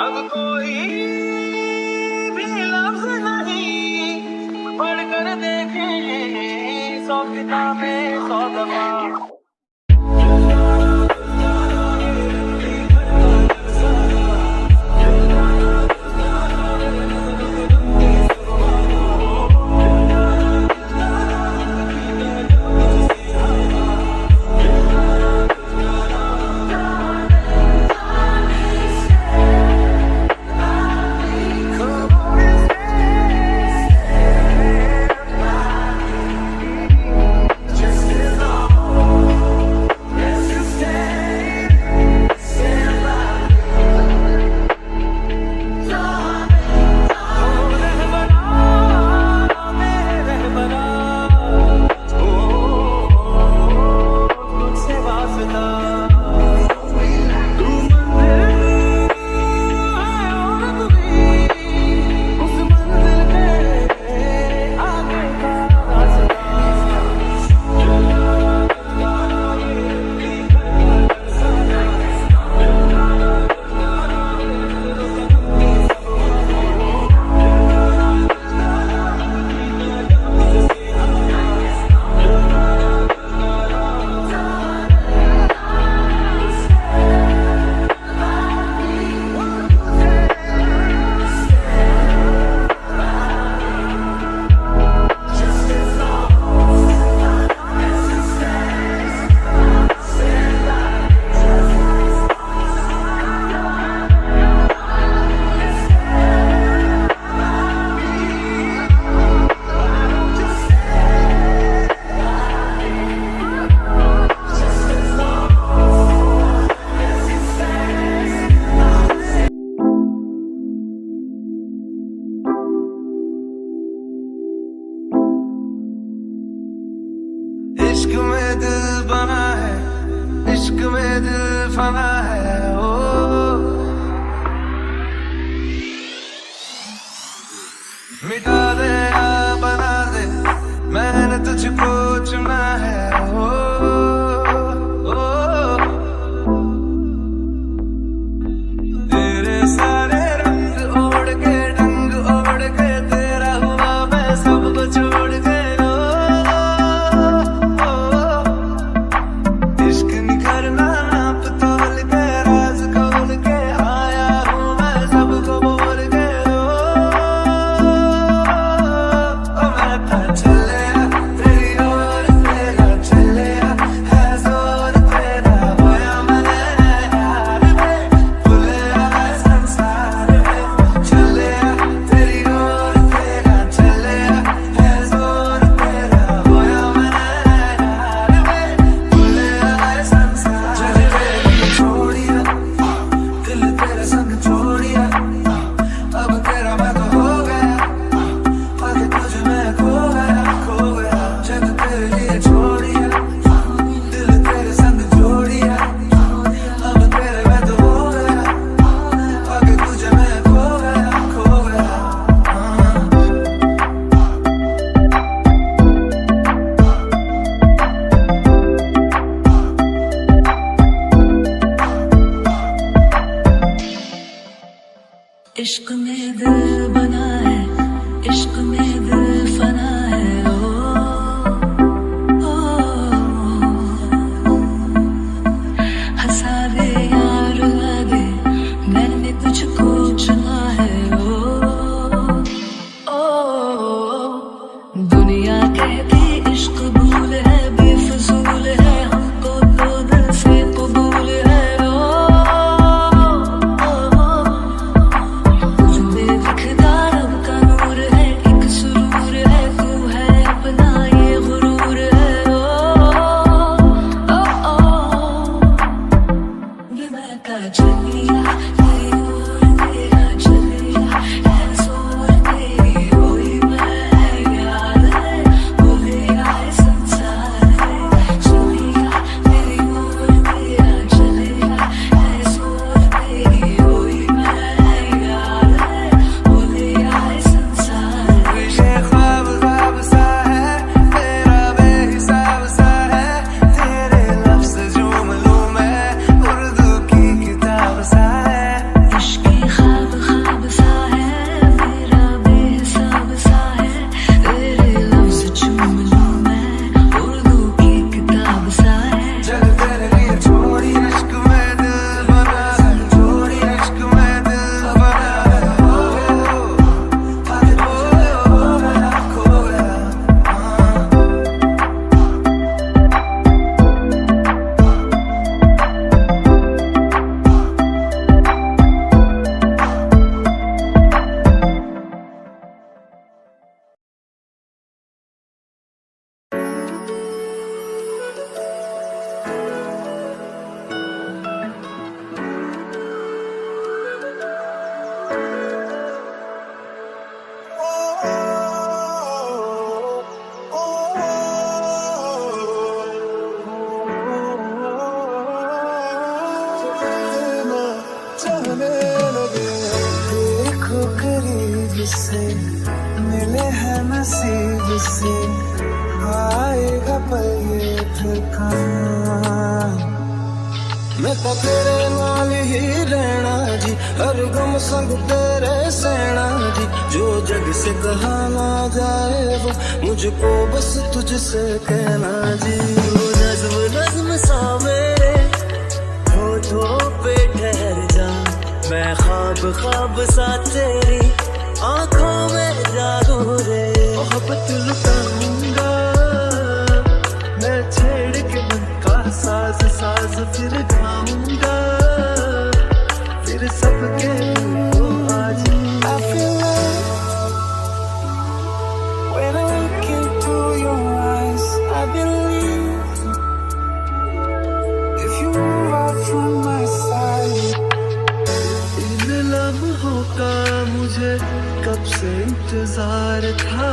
अब कोई भी लफ्ज नहीं पढ़कर देखे 100 किताबें 100 दफा। इश्क में दिल बना है, इश्क में दिल फना है। ओ मिटा दे या बना दे, मैंने तुझको चुना है। ओ तेरे सारे रंग ओढ़ के ढंग ओढ़ के तेरा हुआ मैं सबको छोड़ के। इश्क में दिल बना है, इश्क में दिल फना है। ओ, ओ, हंसा दे यार रुला दे, मैंने तुझको चुना है। ओ, ओ, दुनिया कहती इश्क भूल है, बेफजूल है, हमको तो दिल से कबूल है। देखो करीब से मिले हैं नसीब से, आएगा पल ये ठिकाना। मैं तो तेरे नाल ही रहना जी, हर गम संग तेरे सहना जी। जो जग से कहा ना जाए वो मुझको बस तुझसे कहना जी। नज़्म नज़्म सा मेरे होठों पे ठहर जा, मैं ख्वाब ख्वाब सा तेरी आंखों में जागू रे। मोहब्बत लुटाऊंगा मैं छेड़ के मन का साज साज, फिर गाऊंगा फिर सबके को आज। I feel like when I look into your eyes, I believe if you move out from my side। लम्हों का मुझे कब से इंतजार था,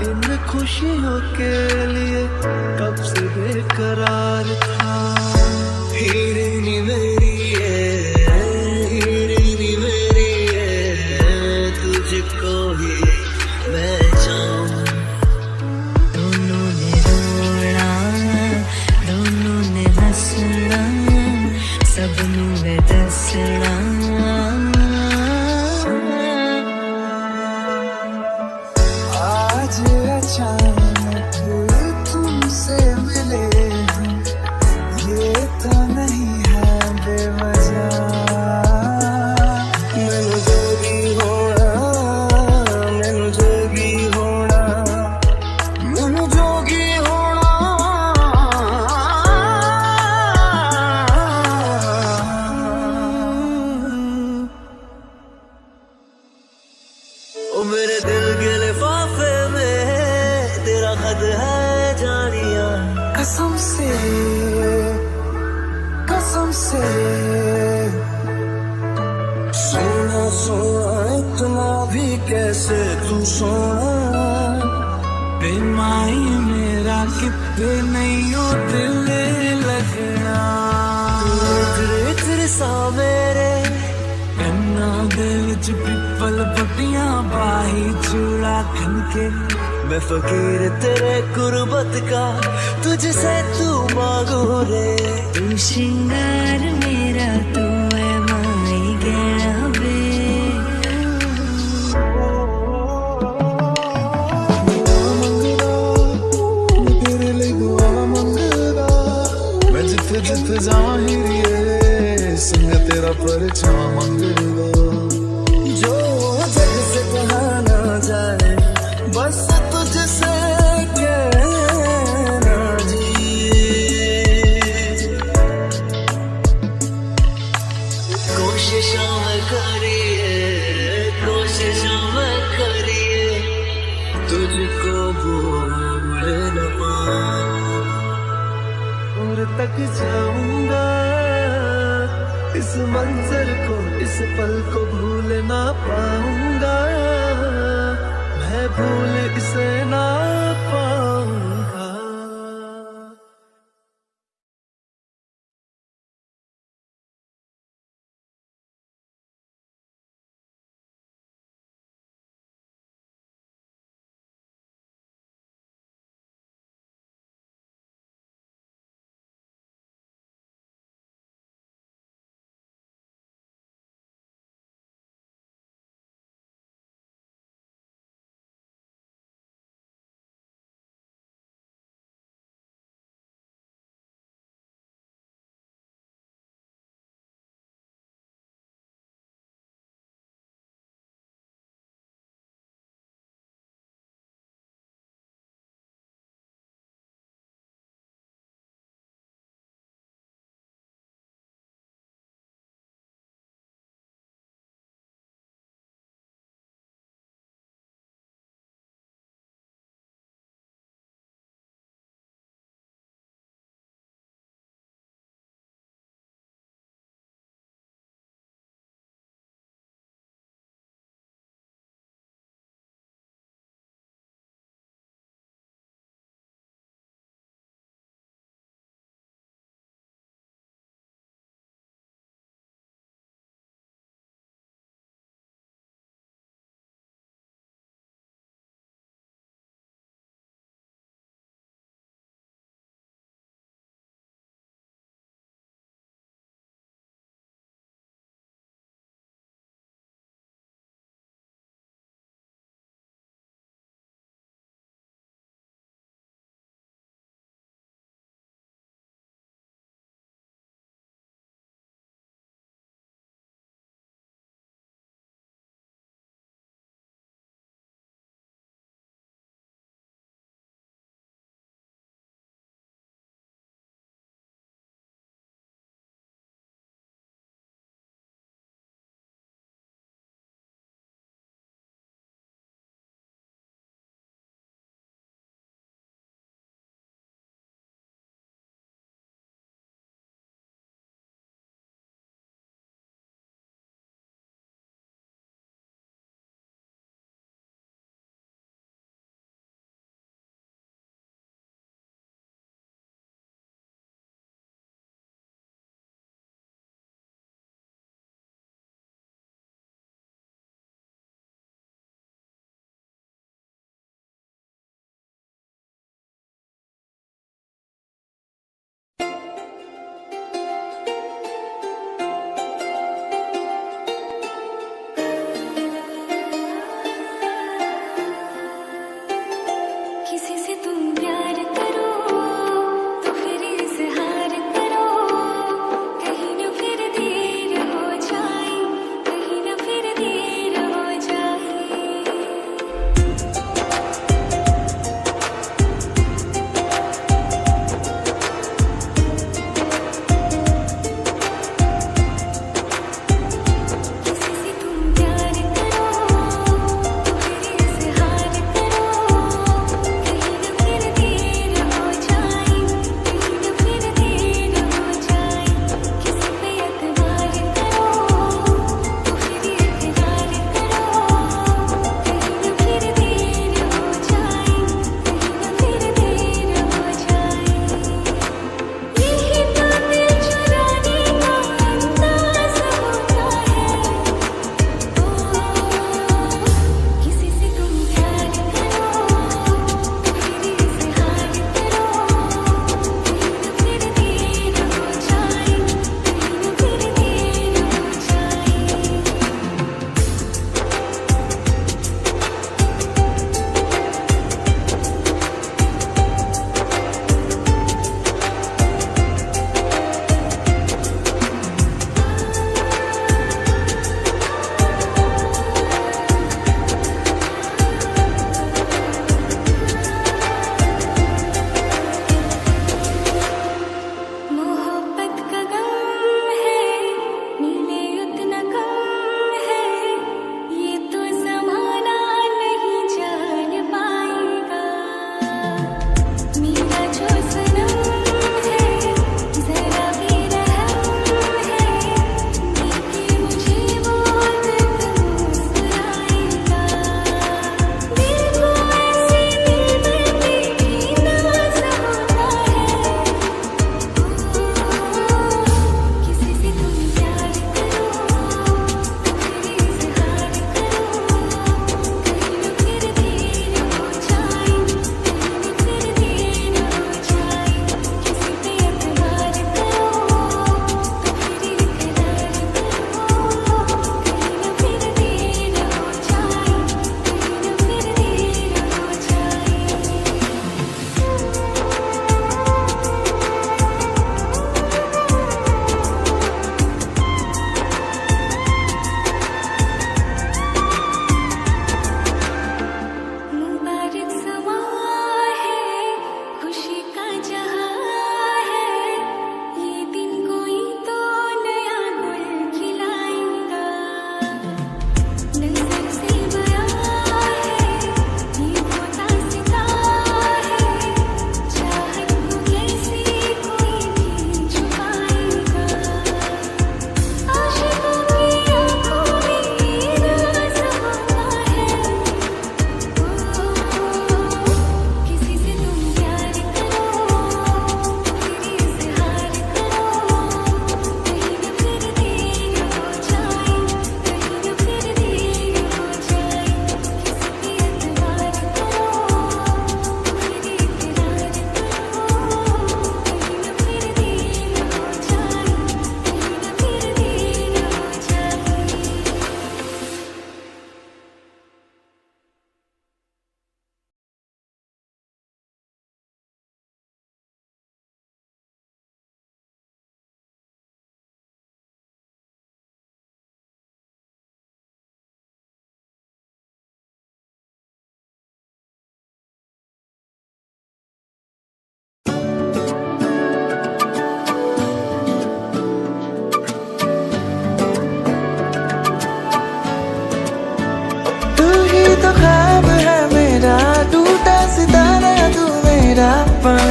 इन खुशियों के लिए कब से बेकरार था। हीरे मेरी हीरे मेरी तुझको ही मैं चाहूं। दोनों ने रोना, दोनों ने हंसना, सबनू है दसना। अचानक तुमसे मिले हम, ये तो नहीं है बेवजह। मैनू जोगी होना, मैनू जोगी होना, मैनू जोगी होना। ओ मेरे दिल के लिफाफे खत है जानिया। कसम से सोना सोना इतना भी कैसे तू सोना। बेमाई मेरा कितने नहीं हो दिल लगना। तेरे सा मेरे कन्ना दिल च पिपल पट्टियां बाही चूड़ा खनके। मैं फकीर तेरे गुर्बत का, तुझसे तू मांगू रे। तू श्रृंगार मेरा, तू है माई गया वे। सिंह तेरा परछावा मंगेगा। जो जग से कहा ना जाए बस तुझसे कहना जी। कोशिशों में करिए, कोशिशों में करिए, तुझको भूल न पाऊं। और तक जाऊंगा इस मंजर को, इस पल को भूल ना पाऊंगा। मैं भूल इसे ना पाऊंगा।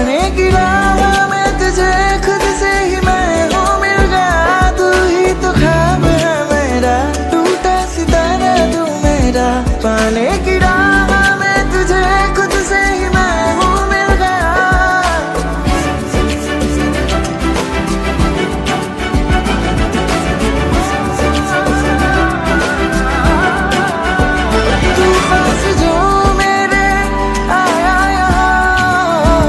पाने की राह में तुझे खुद से ही मैं हूँ मिल गया, तू ही तो ख्वाब है मेरा, टूटा सितारा तू मेरा। पाने की राह में तुझे खुद से ही मैं हूँ मिल गया। तू पास जो मेरे आया यहाँ,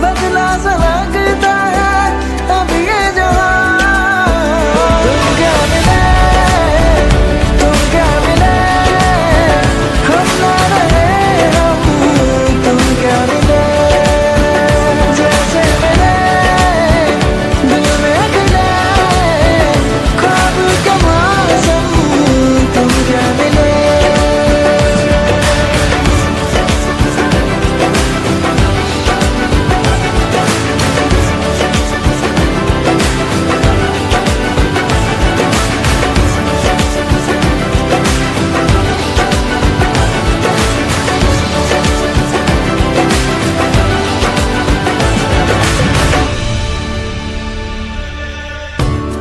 बदला सा लगता है अब ये जहाँ। तुम क्या मिले, तुम क्या मिले, हम ना रहे हम, तुम क्या मिले। जैसे मिले दिल में खिले ख्वाब का मौसम, तुम क्या मिले।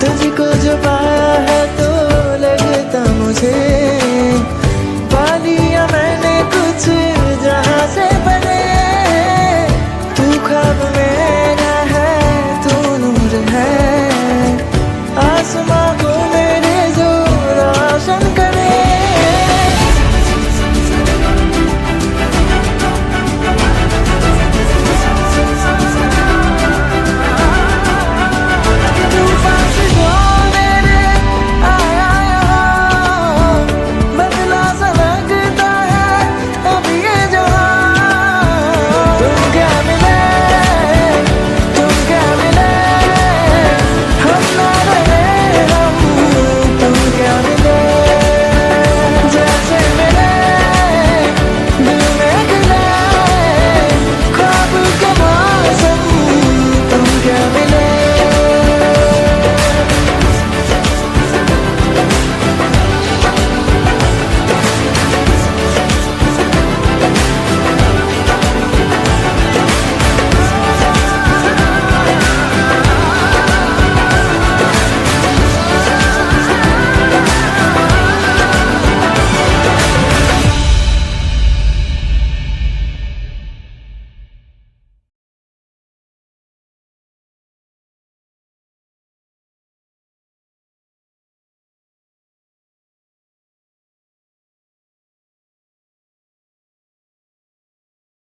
तुझको जो पाया है तो लगता मुझे